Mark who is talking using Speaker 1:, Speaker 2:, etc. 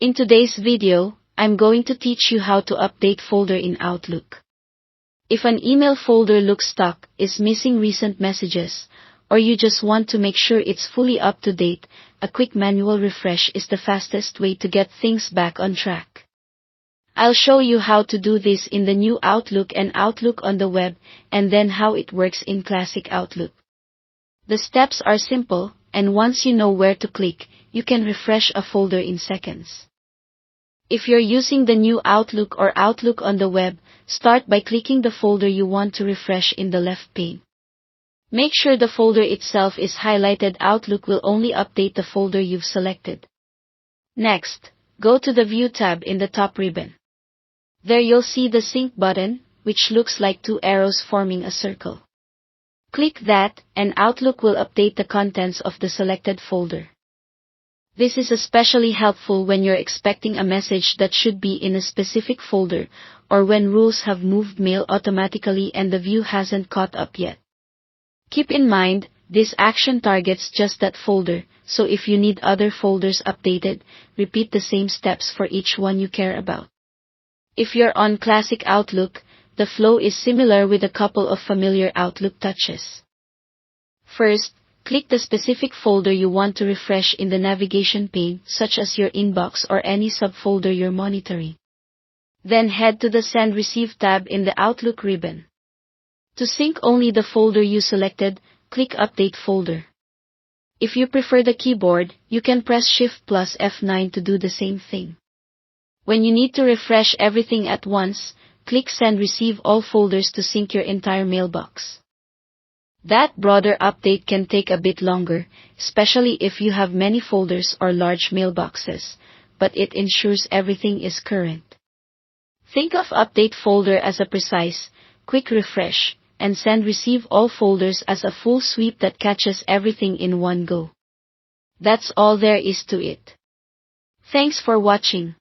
Speaker 1: In today's video, I'm going to teach you how to update folder in Outlook. If an email folder looks stuck, is missing recent messages, or you just want to make sure it's fully up to date, a quick manual refresh is the fastest way to get things back on track. I'll show you how to do this in the new Outlook and Outlook on the web, and then how it works in classic Outlook. The steps are simple, and once you know where to click, you can refresh a folder in seconds. If you're using the new Outlook or Outlook on the web, start by clicking the folder you want to refresh in the left pane. Make sure the folder itself is highlighted. Outlook will only update the folder you've selected. Next, go to the View tab in the top ribbon. There you'll see the Sync button, which looks like two arrows forming a circle. Click that, and Outlook will update the contents of the selected folder. This is especially helpful when you're expecting a message that should be in a specific folder, or when rules have moved mail automatically and the view hasn't caught up yet. Keep in mind, this action targets just that folder, so if you need other folders updated, repeat the same steps for each one you care about. If you're on Classic Outlook, the flow is similar with a couple of familiar Outlook touches. First, click the specific folder you want to refresh in the navigation pane, such as your inbox or any subfolder you're monitoring. Then head to the Send Receive tab in the Outlook ribbon. To sync only the folder you selected, click Update Folder. If you prefer the keyboard, you can press Shift plus F9 to do the same thing. When you need to refresh everything at once, click Send Receive All Folders to sync your entire mailbox. That broader update can take a bit longer, especially if you have many folders or large mailboxes, but it ensures everything is current. Think of Update Folder as a precise, quick refresh, and Send Receive All Folders as a full sweep that catches everything in one go. That's all there is to it. Thanks for watching.